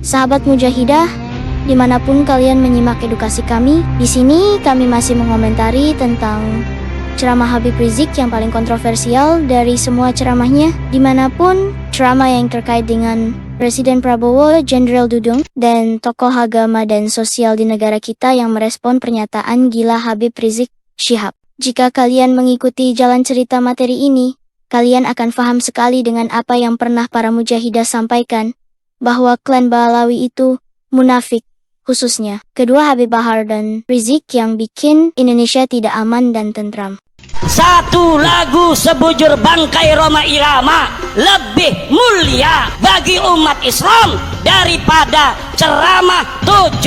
Sahabat Mujahidah, dimanapun kalian menyimak edukasi kami, di sini kami masih mengomentari tentang ceramah Habib Rizik yang paling kontroversial dari semua ceramahnya. Dimanapun ceramah yang terkait dengan Presiden Prabowo, Jenderal Dudung, dan tokoh agama dan sosial di negara kita yang merespon pernyataan gila Habib Rizik Syihab. Jika kalian mengikuti jalan cerita materi ini, kalian akan paham sekali dengan apa yang pernah para mujahidah sampaikan, bahwa klan Balawi itu munafik, khususnya kedua Habib Bahar dan Rizik yang bikin Indonesia tidak aman dan tentram. Satu lagu sebujur bangkai Roma Irama lebih mulia bagi umat Islam daripada ceramah 70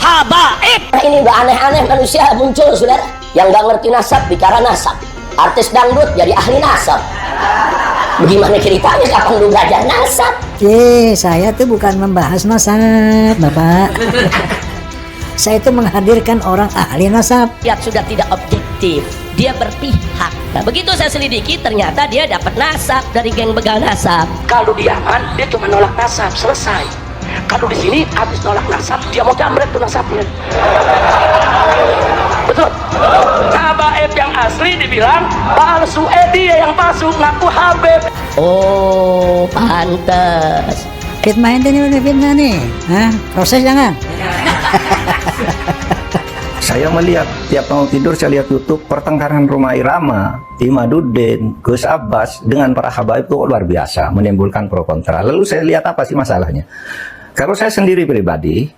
habaib. Ini udah aneh-aneh manusia muncul, saudara, yang gak ngerti nasab bicara nasab. Artis dangdut jadi ahli nasab. Bagaimana ceritanya kapan lu belajar nasab? Saya tuh bukan membahas nasab, Bapak. Saya itu menghadirkan orang ahli nasab. Yang sudah tidak objektif, dia berpihak. Nah, begitu saya selidiki, ternyata dia dapat nasab dari geng begal nasab. Kalau di Yaman dia cuma nolak nasab, selesai. Kalau di sini habis nolak nasab, dia mau jambret tuh nasabnya. Betul. Habaib yang asli dibilang palsu, dia yang palsu ngaku Habib. Oh, pantes. Fitnah ini udah fitnah nih. Proses jangan. Saya melihat tiap mau tidur saya lihat YouTube pertengkaran Roma Irama, Imaduddin, Gus Abbas dengan para habaib itu luar biasa, menimbulkan pro kontra. Lalu saya lihat apa sih masalahnya? Kalau saya sendiri pribadi,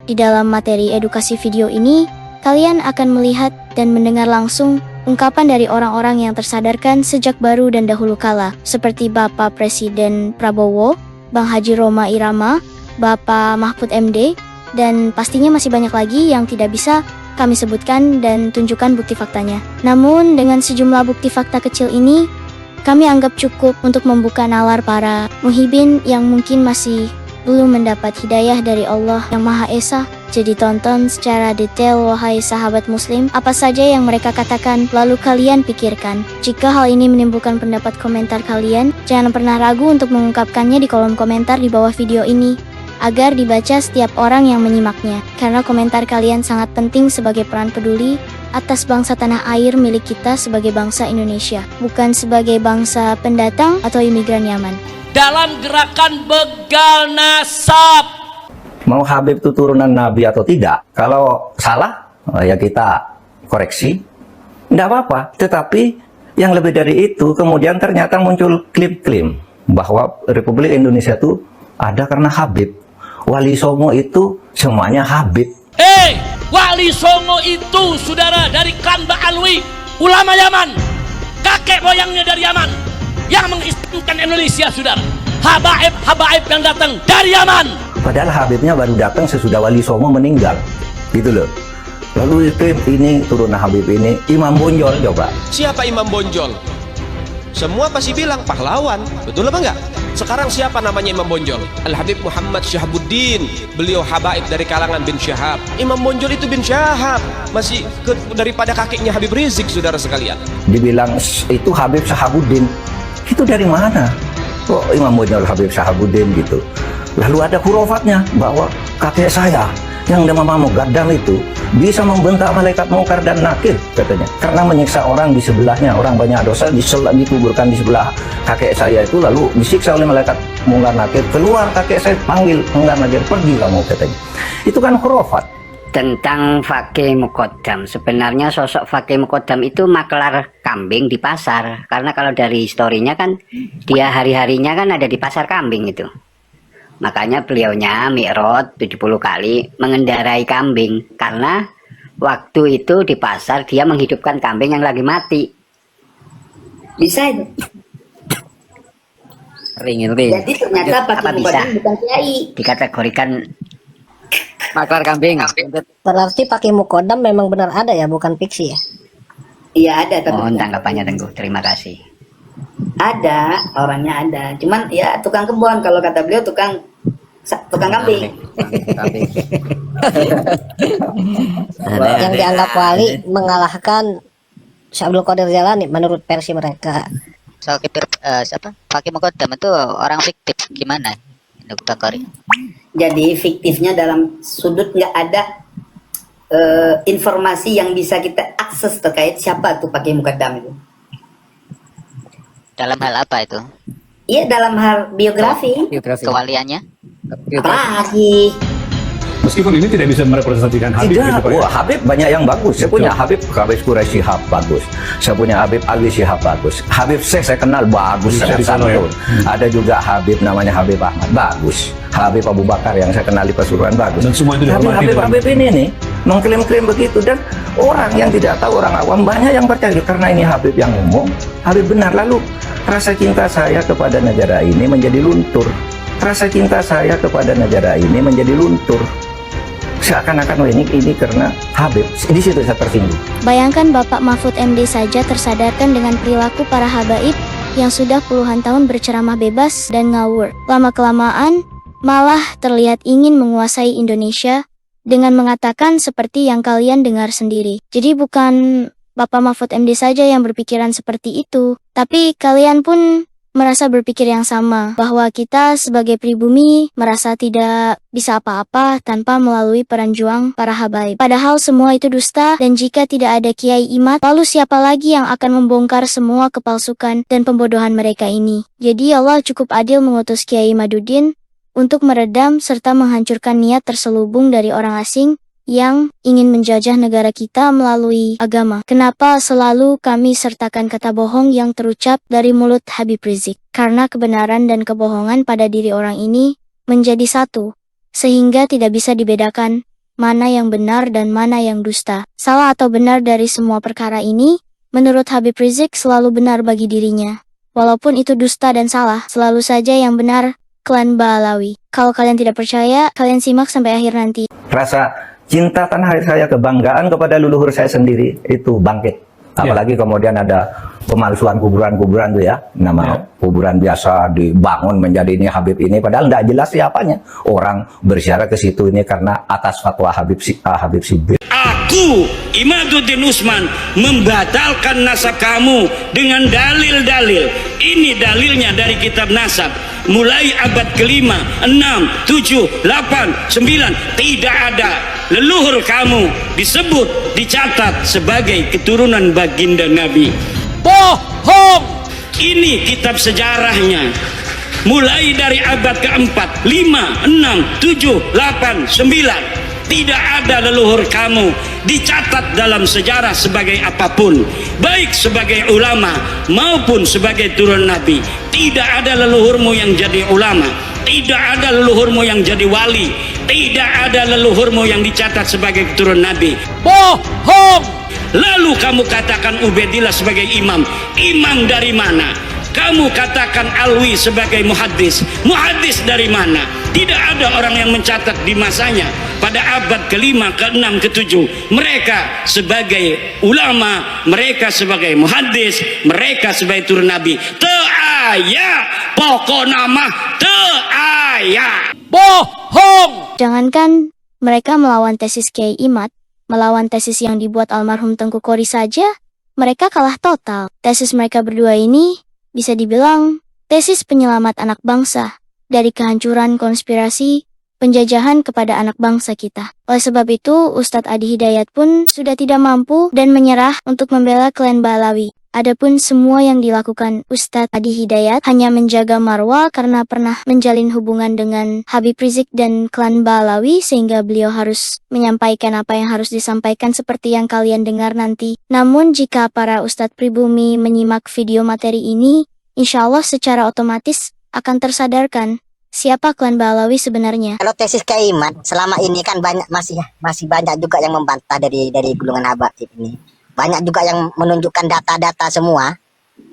Di dalam materi edukasi video ini, kalian akan melihat dan mendengar langsung ungkapan dari orang-orang yang tersadarkan sejak baru dan dahulu kala, seperti Bapak Presiden Prabowo, Bang Haji Roma Irama, Bapak Mahfud MD, dan pastinya masih banyak lagi yang tidak bisa kami sebutkan dan tunjukkan bukti faktanya. Namun, dengan sejumlah bukti fakta kecil ini, kami anggap cukup untuk membuka nalar para muhibin yang mungkin masih belum mendapat hidayah dari Allah yang Maha Esa. Jadi tonton secara detail, wahai sahabat muslim, apa saja yang mereka katakan, lalu kalian pikirkan. Jika hal ini menimbulkan pendapat komentar kalian, jangan pernah ragu untuk mengungkapkannya di kolom komentar di bawah video ini, agar dibaca setiap orang yang menyimaknya. Karena komentar kalian sangat penting sebagai peran peduli atas bangsa tanah air milik kita sebagai bangsa Indonesia, bukan sebagai bangsa pendatang atau imigran Yaman. Dalam gerakan begal nasab, mau Habib itu turunan Nabi atau tidak, kalau salah ya kita koreksi, tidak apa-apa. Tetapi yang lebih dari itu, kemudian ternyata muncul klaim-klaim bahwa Republik Indonesia itu ada karena Habib. Wali Songo itu semuanya Habib. Wali Songo itu saudara dari klan Ba'alwi, ulama Yaman, kakek moyangnya dari Yaman, yang mengislamkan Indonesia, saudara. Habaib yang datang dari Yaman. Padahal Habibnya baru datang sesudah Wali Songo meninggal, gitu loh. Lalu ini turunan Habib ini Imam Bonjol. Coba siapa Imam Bonjol? Semua pasti bilang pahlawan, betul apa enggak? Sekarang siapa namanya Imam Bonjol? Al-Habib Muhammad Syahabuddin. Beliau habaib dari kalangan bin Syahab. Imam Bonjol itu bin Syahab, masih daripada kakeknya Habib Rizik, saudara sekalian. Dibilang itu Habib Syahabuddin, itu dari mana? Kok Imam Bonjol Habib Syahabuddin gitu? Lalu ada hurufatnya bahwa kakek saya yang nama Gadang itu bisa membentak malaikat mungkar dan nakir, katanya, karena menyiksa orang di sebelahnya. Orang banyak dosa dikuburkan di sebelah kakek saya itu, lalu disiksa oleh malaikat mungkar nakir. Keluar kakek saya, panggil mungkar nakir, pergi kamu, katanya. Itu kan khurafat. Tentang Fakih Muqaddam, sebenarnya sosok Fakih Muqaddam itu maklar kambing di pasar. Karena kalau dari historinya kan dia hari-harinya kan ada di pasar kambing itu. Makanya beliaunya mi'raj 70 kali mengendarai kambing, karena waktu itu di pasar dia menghidupkan kambing yang lagi mati. Bisa itu. Ring. Jadi ternyata Fakih Muqaddam bukan kiai. Dikategorikan maklar kambing. Berarti Fakih Muqaddam memang benar ada ya, bukan fiksi ya? Iya ada. Mohon tanggapannya Tengku. Terima kasih. Ada, orangnya ada. Cuman ya tukang kebun, kalau kata beliau tukang kambing. Yang dianggap wali mengalahkan Syekh Abdul Qadir Jalani menurut versi mereka. Soal siapa? Fakih Muqaddam itu orang fiktif gimana? Dr. Kori. Jadi fiktifnya dalam sudut nggak ada informasi yang bisa kita akses terkait siapa tuh Fakih Muqaddam itu. Dalam hal apa itu? Iya, dalam hal biografi. Kewaliannya? Apalagi Meskipun ini tidak bisa merepresentasikan Habib Tidak, gitu, Pak, ya? wah Habib banyak yang bagus. Saya punya Habib Quraisy Shihab bagus. Saya punya Habib Ali Shihab bagus. Habib Syekh saya kenal bagus, Bisa sangat di sana, ya? santun. Ada juga Habib namanya Habib Ahmad bagus. Habib Abu Bakar yang saya kenal di Pasuruan bagus. Dan semua itu Tapi dihormati dalam- Habib ini nih mengklaim-klaim begitu, dan orang yang tidak tahu, orang awam banyak yang percaya karena ini Habib yang umum. Habib benar. Lalu rasa cinta saya kepada negara ini menjadi luntur. Rasa cinta saya kepada negara ini menjadi luntur. Seakan-akan oh, ini karena Habib. Di situ saya tersinggung. Bayangkan Bapak Mahfud MD saja tersadarkan dengan perilaku para habaib yang sudah puluhan tahun berceramah bebas dan ngawur. Lama-kelamaan, malah terlihat ingin menguasai Indonesia dengan mengatakan seperti yang kalian dengar sendiri. Jadi bukan Bapak Mahfud MD saja yang berpikiran seperti itu, tapi kalian pun merasa berpikir yang sama, bahwa kita sebagai pribumi merasa tidak bisa apa-apa tanpa melalui peran juang para habaib. Padahal semua itu dusta, dan jika tidak ada Kiai Imad, lalu siapa lagi yang akan membongkar semua kepalsukan dan pembodohan mereka ini? Jadi Allah cukup adil mengutus Kiai Imaduddin untuk meredam serta menghancurkan niat terselubung dari orang asing yang ingin menjajah negara kita melalui agama. Kenapa selalu kami sertakan kata bohong yang terucap dari mulut Habib Rizik? Karena kebenaran dan kebohongan pada diri orang ini menjadi satu, sehingga tidak bisa dibedakan mana yang benar dan mana yang dusta. Salah atau benar dari semua perkara ini, menurut Habib Rizik selalu benar bagi dirinya. Walaupun itu dusta dan salah, selalu saja yang benar klan Ba'alawi. Kalau kalian tidak percaya, kalian simak sampai akhir nanti. Rasa cinta tanah air saya, kebanggaan kepada leluhur saya sendiri itu bangkit. Apalagi kemudian ada pemalsuan kuburan-kuburan tuh ya, nama kuburan biasa dibangun menjadi ini Habib ini, padahal tidak jelas siapanya. Orang berziarah ke situ ini karena atas fatwa Habib Sibir. Aku, Imaduddin Usman, membatalkan nasab kamu dengan dalil-dalil. Ini dalilnya dari kitab nasab. Mulai abad kelima, 6, 7, 8, 9, tidak ada leluhur kamu disebut, dicatat sebagai keturunan baginda Nabi. Bohong! Ini kitab sejarahnya. Mulai dari abad keempat, 5, 6, 7, 8, 9. Tidak ada leluhur kamu dicatat dalam sejarah sebagai apapun, baik sebagai ulama maupun sebagai turun Nabi. Tidak ada leluhurmu yang jadi ulama, tidak ada leluhurmu yang jadi wali, tidak ada leluhurmu yang dicatat sebagai turun Nabi. Bohong! Lalu kamu katakan Ubaidillah sebagai imam. Imam dari mana? Kamu katakan Alwi sebagai muhaddis. Muhaddis dari mana? Tidak ada orang yang mencatat di masanya pada abad ke-5, ke-6, ke-7. Mereka sebagai ulama, mereka sebagai muhaddis, mereka sebagai turun Nabi. Teaya, pokok nama teaya. Bohong! Jangankan mereka melawan tesis Kiai Imad, melawan tesis yang dibuat almarhum Tengku Kori saja, mereka kalah total. Tesis mereka berdua ini bisa dibilang tesis penyelamat anak bangsa dari kehancuran konspirasi penjajahan kepada anak bangsa kita. Oleh sebab itu, Ustadz Adi Hidayat pun sudah tidak mampu dan menyerah untuk membela klan Ba'alawi. Adapun semua yang dilakukan Ustadz Adi Hidayat hanya menjaga marwah karena pernah menjalin hubungan dengan Habib Rizik dan klan Ba'alawi, sehingga beliau harus menyampaikan apa yang harus disampaikan seperti yang kalian dengar nanti. Namun jika para Ustadz pribumi menyimak video materi ini, insya Allah secara otomatis akan tersadarkan siapa klan Ba'alawi sebenarnya. Kalau tesis Kiai Imad selama ini kan masih banyak juga yang membantah dari golongan habaib ini. Banyak juga yang menunjukkan data-data semua,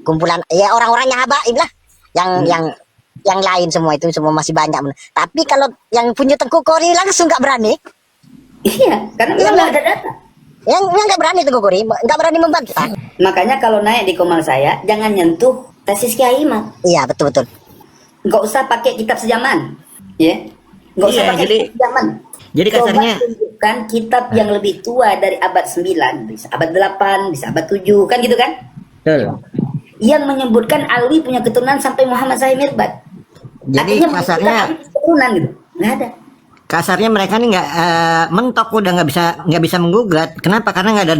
kumpulan ya orang-orangnya habaib lah, yang lain semua itu semua masih banyak. Tapi kalau yang punya Tengku Kori langsung nggak berani. Iya, karena memang nggak ada data. Yang nggak berani Tengku Kori, nggak berani membantah. Makanya kalau naik di komal saya, jangan nyentuh tesis Kiai Imat. Iya, betul-betul. Nggak usah pakai kitab sejaman, ya. Nggak usah pakai kitab sejaman. Jadi kasarnya Coba tunjukkan kitab yang lebih tua dari abad 9, bisa abad 8, bisa abad 7, kan gitu kan? betul. Yang menyebutkan Alwi punya keturunan sampai Muhammad Sahih Mirbad. Jadi Artinya kasarnya keturunan gitu. Nggak ada. kasarnya mereka nih nggak mentok, udah nggak bisa menggugat. Kenapa? Karena nggak ada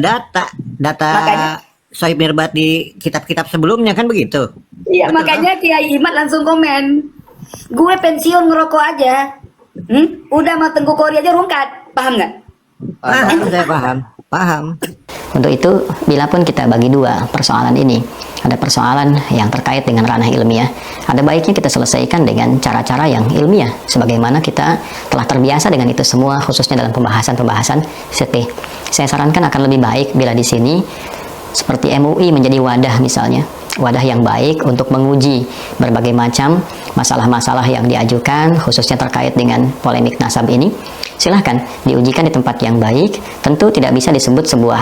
data Makanya- Sohib Mirbad di kitab-kitab sebelumnya, kan begitu. Iya, Betul, makanya Kiai Imat langsung komen. Gue pensiun ngerokok aja. Udah sama Tengku Kori aja rungkat. Paham nggak? Saya paham. Untuk itu, bila pun kita bagi dua persoalan ini, ada persoalan yang terkait dengan ranah ilmiah, ada baiknya kita selesaikan dengan cara-cara yang ilmiah, sebagaimana kita telah terbiasa dengan itu semua, khususnya dalam pembahasan-pembahasan fikih. Saya sarankan akan lebih baik bila di sini seperti MUI menjadi wadah misalnya, wadah yang baik untuk menguji berbagai macam masalah-masalah yang diajukan, khususnya terkait dengan polemik nasab ini. Silahkan diujikan di tempat yang baik. Tentu tidak bisa disebut sebuah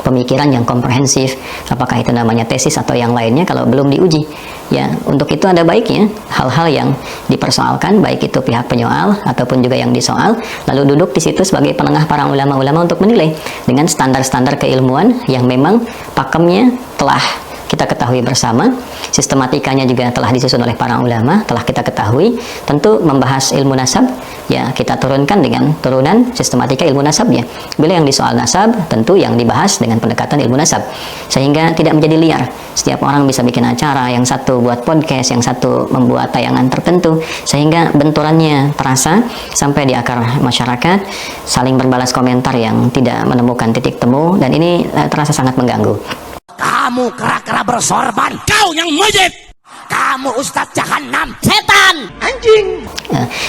pemikiran yang komprehensif, apakah itu namanya tesis atau yang lainnya kalau belum diuji. Ya, untuk itu ada baiknya hal-hal yang dipersoalkan, baik itu pihak penyoal ataupun juga yang disoal, lalu duduk di situ sebagai penengah para ulama-ulama untuk menilai dengan standar-standar keilmuan yang memang pakemnya telah kita ketahui bersama, sistematikanya juga telah disusun oleh para ulama, telah kita ketahui. Tentu membahas ilmu nasab, ya kita turunkan dengan turunan sistematika ilmu nasabnya. Bila yang disoal nasab, tentu yang dibahas dengan pendekatan ilmu nasab, sehingga tidak menjadi liar. Setiap orang bisa bikin acara, yang satu buat podcast, yang satu membuat tayangan tertentu, sehingga benturannya terasa sampai di akar masyarakat, saling berbalas komentar yang tidak menemukan titik temu, dan ini terasa sangat mengganggu. Kamu kera-kera bersorban, kau yang mujib. Kamu Ustadz Jahannam, setan, anjing.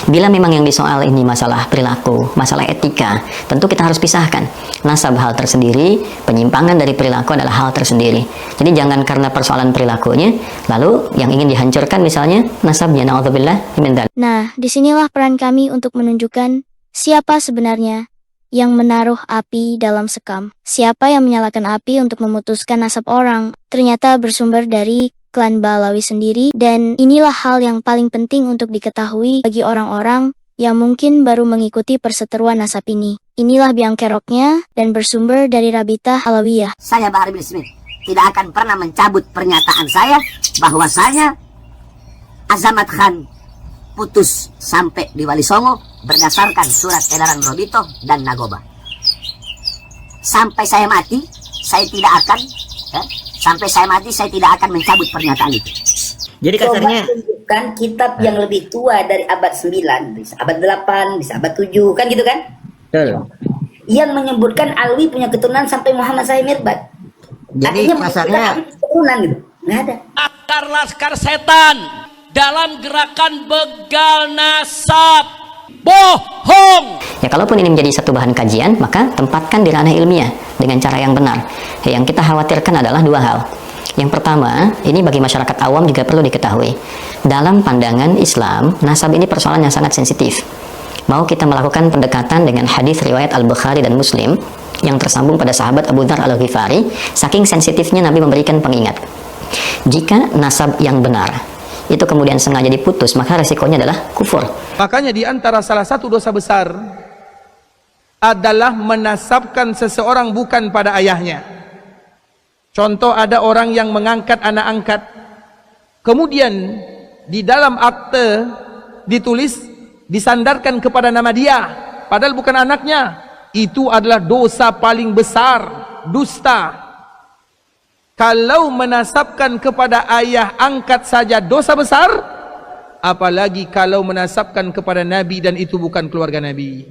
Bila memang yang disoal ini masalah perilaku, masalah etika, tentu kita harus pisahkan. Nasab hal tersendiri, penyimpangan dari perilaku adalah hal tersendiri. Jadi jangan karena persoalan perilakunya, lalu yang ingin dihancurkan misalnya nasabnya, na'udzubillah min dzalik. Nah, disinilah peran kami untuk menunjukkan siapa sebenarnya yang menaruh api dalam sekam. Siapa yang menyalakan api untuk memutuskan nasab orang, ternyata bersumber dari klan Balawi sendiri, dan inilah hal yang paling penting untuk diketahui bagi orang-orang yang mungkin baru mengikuti perseteruan nasab ini. Inilah biang keroknya dan bersumber dari Rabitah Alawiyah. Saya Bahar bin Smith tidak akan pernah mencabut pernyataan saya bahwasanya Azamat Khan putus sampai di Wali Songo berdasarkan surat edaran Robito dan Nagoba. Sampai saya mati, saya tidak akan mencabut pernyataan itu. Jadi kasarnya, Coba tunjukkan kitab yang lebih tua dari abad 9, bisa abad 8, bisa abad 7, kan gitu kan? betul. Yang menyebutkan Alwi punya keturunan sampai Muhammad Sahih Mirbad. Jadi Artinya kasarnya, keturunan gitu. Nggak ada. Akar-laskar setan dalam gerakan begal nasab. Bohong. Ya, kalaupun ini menjadi satu bahan kajian, maka tempatkan di ranah ilmiah dengan cara yang benar. Yang kita khawatirkan adalah dua hal. Yang pertama, ini bagi masyarakat awam juga perlu diketahui. Dalam pandangan Islam, nasab ini persoalan yang sangat sensitif. Mau kita melakukan pendekatan dengan hadis riwayat Al-Bukhari dan Muslim yang tersambung pada sahabat Abu Dzar Al-Ghifari, saking sensitifnya Nabi memberikan pengingat. Jika nasab yang benar itu kemudian sengaja diputus, maka resikonya adalah kufur. Makanya di antara salah satu dosa besar adalah menasabkan seseorang bukan pada ayahnya. Contoh, ada orang yang mengangkat anak angkat, kemudian di dalam akte ditulis disandarkan kepada nama dia, padahal bukan anaknya. Itu adalah dosa paling besar, dusta. Kalau menasabkan kepada ayah angkat saja dosa besar, apalagi kalau menasabkan kepada Nabi dan itu bukan keluarga Nabi.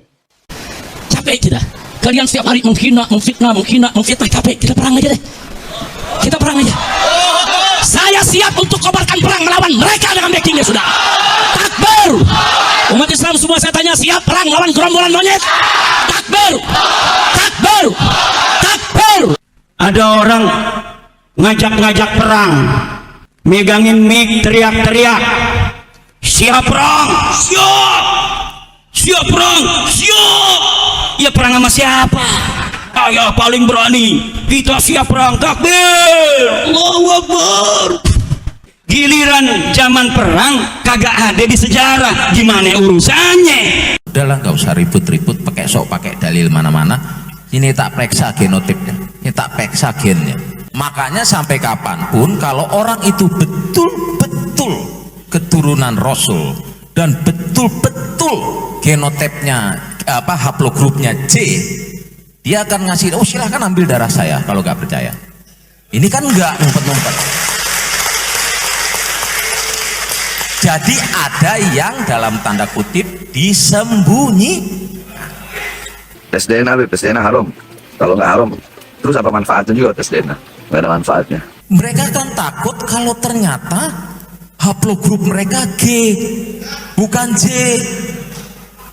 Capek kita. Kalian setiap hari menghina, memfitnah, memfitnah. Capek. Kita perang aja deh. Kita perang aja. Saya siap untuk kobarkan perang melawan mereka dengan backingnya sudah. Takbir. Umat Islam semua saya tanya, siap perang melawan gerombolan monyet? Takbir. Takbir. Takbir. Ada orang ngajak-ngajak perang, megangin mic, teriak-teriak, siap perang, siap, siap perang, siap. Ya perang sama siapa? Saya paling berani, kita siap perang. Takbir, Allahu Akbar. Giliran zaman perang kagak ada di sejarah, gimana urusannya? Udahlah, nggak usah ribut-ribut pakai pakai dalil mana-mana. Ini tak periksa genotipnya, ini tak periksa gennya. Makanya sampai kapanpun kalau orang itu betul-betul keturunan Rasul dan betul-betul genotipnya haplogrupnya C, dia akan ngasih, oh silahkan ambil darah saya kalau nggak percaya. Ini kan nggak ngumpet-ngumpet. Jadi ada yang dalam tanda kutip disembunyi. Tes DNA, tes DNA haram. Kalau nggak haram, terus apa manfaatnya juga tes DNA? Nggak ada manfaatnya. Mereka kan takut kalau ternyata haplogrup mereka G, bukan J.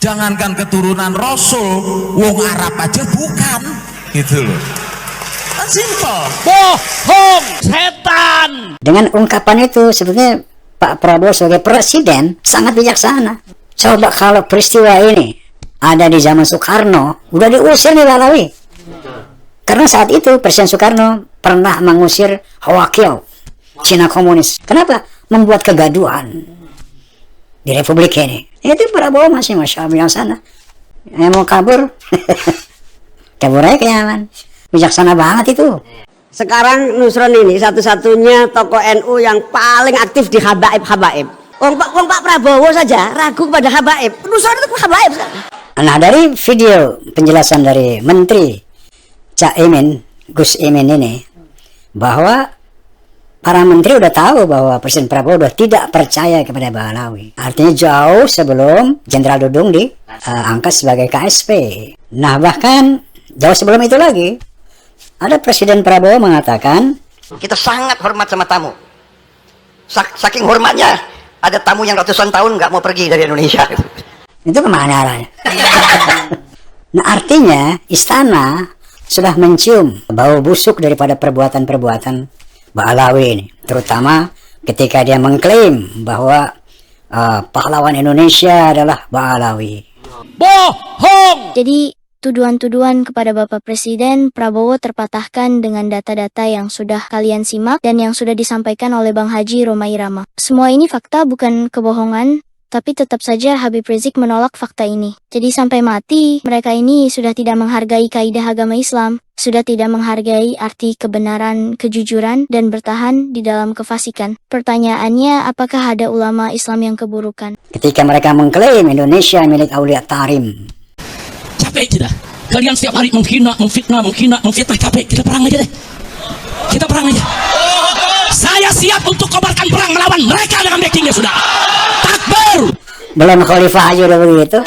Jangankan keturunan Rasul, wong Arab aja bukan, gitu loh. Kan simpel. Bohong, setan. Dengan ungkapan itu sebetulnya Pak Prabowo sebagai presiden sangat bijaksana. Coba kalau peristiwa ini ada di zaman Soekarno, udah diusir nih Balawi. Karena saat itu Presiden Soekarno pernah mengusir Hwakil, Cina komunis. Kenapa? Membuat kegaduhan di Republik ini. Itu Prabowo masih Masya Allah bijaksana. Yang mau kabur, kabur aja kenyaman. Bijaksana banget itu. Sekarang Nusron ini satu-satunya tokoh NU yang paling aktif di habaib-habaib. Wong Pak Prabowo saja ragu kepada habaib. Nusron itu habaib. Nah, dari video penjelasan dari Menteri Caimin, Gus Imin ini, bahwa para menteri udah tahu bahwa Presiden Prabowo udah tidak percaya kepada Balawi. Artinya jauh sebelum Jenderal Dudung diangkat sebagai KSP. Nah, bahkan jauh sebelum itu lagi, ada Presiden Prabowo mengatakan, Kita sangat hormat sama tamu. Saking hormatnya, ada tamu yang ratusan tahun nggak mau pergi dari Indonesia. itu kemana arahnya? Nah, artinya istana sudah mencium bau busuk daripada perbuatan-perbuatan Balawi ini. Terutama ketika dia mengklaim bahwa pahlawan Indonesia adalah Balawi. Bohong! Jadi, tuduhan-tuduhan kepada Bapak Presiden Prabowo terpatahkan dengan data-data yang sudah kalian simak dan yang sudah disampaikan oleh Bang Haji Romai Rama. Semua ini fakta, bukan kebohongan, tapi tetap saja Habib Rizik menolak fakta ini. Jadi sampai mati, mereka ini sudah tidak menghargai kaidah agama Islam, sudah tidak menghargai arti kebenaran, kejujuran, dan bertahan di dalam kefasikan. Pertanyaannya, apakah ada ulama Islam yang keburukan? Ketika mereka mengklaim Indonesia milik Aulia Tarim. Capek tidak? Kalian setiap hari menghina, memfitnah, memfitnah. Capek, kita perang aja deh. Kita perang aja. Saya siap untuk kobarkan perang melawan mereka dengan backingnya, sudah. Takbir! Belum khalifah aja udah begitu.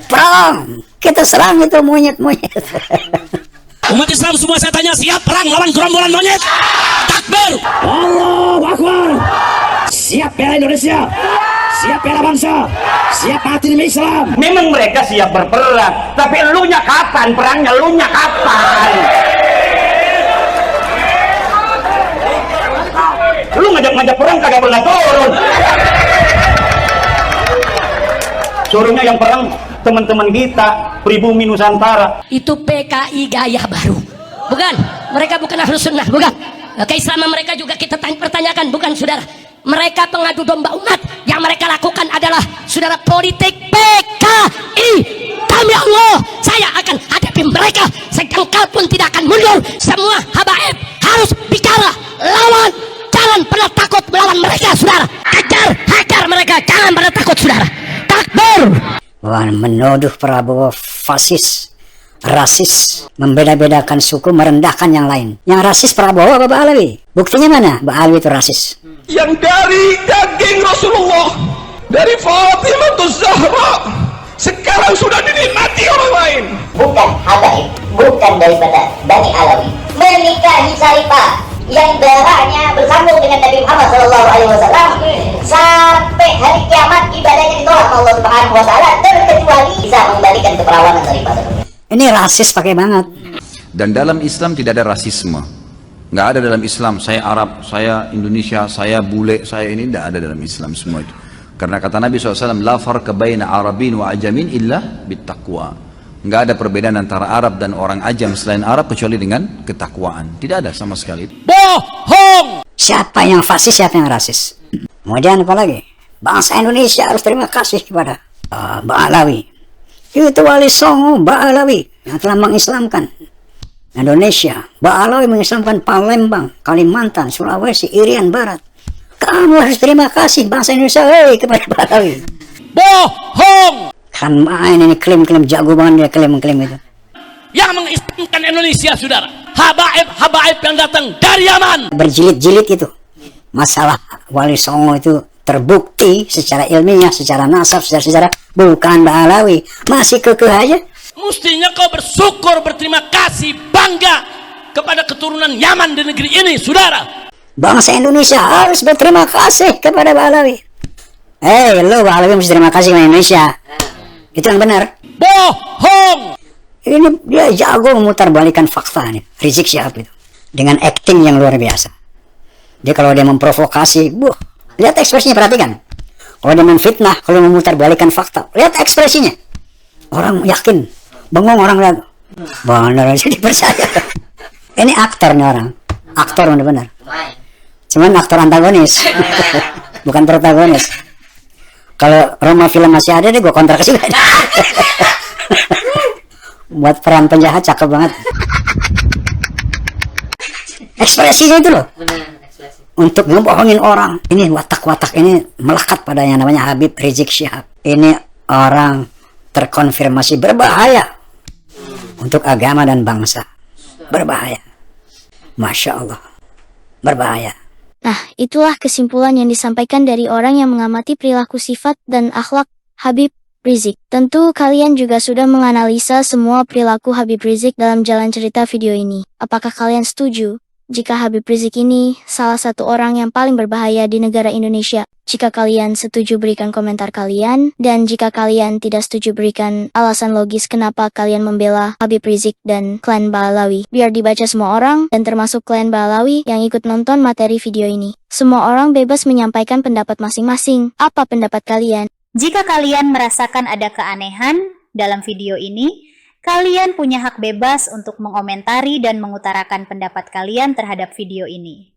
Perang! Kita serang itu monyet-monyet. Umat Islam semua saya tanya, siap perang melawan gerombolan monyet? Takbir! Allahu Akbar! Siap bela Indonesia! Siap bela bangsa, siap mati demi Islam. Memang mereka siap berperang, tapi elunya kapan perangnya? Elunya kapan? Lu ngajak-ngajak perang kagak pernah turun. Suruhnya yang perang teman-teman kita, pribumi Nusantara. Itu PKI gaya baru, bukan? Mereka bukan Ahlus Sunnah, bukan? Keislaman mereka juga kita pertanyakan, bukan saudara? Mereka pengadu domba umat. Yang mereka lakukan adalah saudara politik PKI. Demi Allah, saya akan hadapi mereka sejengkal pun tidak akan mundur. Semua habaib harus bicara, lawan. Jangan pernah takut melawan mereka, saudara. Hajar mereka, jangan pernah takut, saudara. Takbir! Wah, menuduh Prabowo fasis, rasis, membeda-bedakan suku, merendahkan yang lain. Yang rasis Prabowo apa Balawi? Buktinya mana? Balawi itu rasis. Yang dari daging Rasulullah, dari Fatimah Zahra, sekarang sudah dinikmati orang lain. Bukan habaib, bukan daripada Bani Alawi, menikahi Saripah yang darahnya bersambung dengan Nabi Muhammad SAW sampai hari kiamat, ibadahnya ditolak Allah Subhanahu Wa Taala, terkecuali bisa mengembalikan keperawanan Saripah. Ini rasis pakai banget. Dan dalam Islam tidak ada rasisme. Nggak ada dalam Islam, saya Arab, saya Indonesia, saya bule, saya ini, tidak ada dalam Islam semua itu. Karena kata Nabi SAW, la farqa baina Arabin wa ajamin illa bittaqwa. Nggak ada perbedaan antara Arab dan orang ajam selain Arab kecuali dengan ketakwaan. Tidak ada sama sekali. Bohong! Siapa yang fasis, siapa yang rasis? Kemudian apa lagi? Bangsa Indonesia harus terima kasih kepada Mbak Alawi. Itu Wali Songo Mbak Alawi yang telah mengislamkan Indonesia. Mbak Alawi mengislamkan Palembang, Kalimantan, Sulawesi, Irian Barat. Kamu harus terima kasih bangsa Indonesia kepada Mbak Alawi. Bohong! Kan main ini klaim-klaim, jago banget dia klaim-klaim itu. Yang mengislamkan Indonesia, saudara, habaib yang datang dari Yaman. Berjilid-jilid itu. Masalah Wali Songo itu terbukti secara ilmiah, secara nasab, secara sejarah bukan Mbak Alawi. Masih kekeh aja. Mestinya kau bersyukur, berterima kasih, bangga kepada keturunan Yaman di negeri ini, saudara. Bangsa Indonesia harus berterima kasih kepada Mbak Alawi. Lo Mbak Alawi mesti terima kasih kepada Indonesia. Itu yang benar. Bohong! Ini dia jago memutarbalikan fakta nih, Rizik Syihab itu. Dengan acting yang luar biasa. Dia kalau dia memprovokasi, lihat ekspresinya, perhatikan. Kalau dia memfitnah, kalau memutarbalikan fakta, lihat ekspresinya. Orang yakin, bengong orang lihat. Benar aja dipercaya. Ini aktor nih orang. Aktor benar-benar. Cuman aktor antagonis. Bukan protagonis. Kalau Roma film masih ada deh, gue kontrak sih. Buat peran penjahat cakep banget. Ekspresinya itu loh. Untuk membohongin orang. Ini watak-watak ini melekat pada yang namanya Habib Rizik Syihab. Ini orang terkonfirmasi berbahaya untuk agama dan bangsa. Berbahaya. Masya Allah. Berbahaya. Nah, itulah kesimpulan yang disampaikan dari orang yang mengamati perilaku sifat dan akhlak Habib Rizik. Tentu kalian juga sudah menganalisa semua perilaku Habib Rizik dalam jalan cerita video ini. Apakah kalian setuju jika Habib Rizik ini salah satu orang yang paling berbahaya di negara Indonesia? Jika kalian setuju, berikan komentar kalian. Dan jika kalian tidak setuju, berikan alasan logis kenapa kalian membela Habib Rizik dan klan Ba'alawi. Biar dibaca semua orang, dan termasuk klan Ba'alawi yang ikut nonton materi video ini. Semua orang bebas menyampaikan pendapat masing-masing. Apa pendapat kalian? Jika kalian merasakan ada keanehan dalam video ini, kalian punya hak bebas untuk mengomentari dan mengutarakan pendapat kalian terhadap video ini.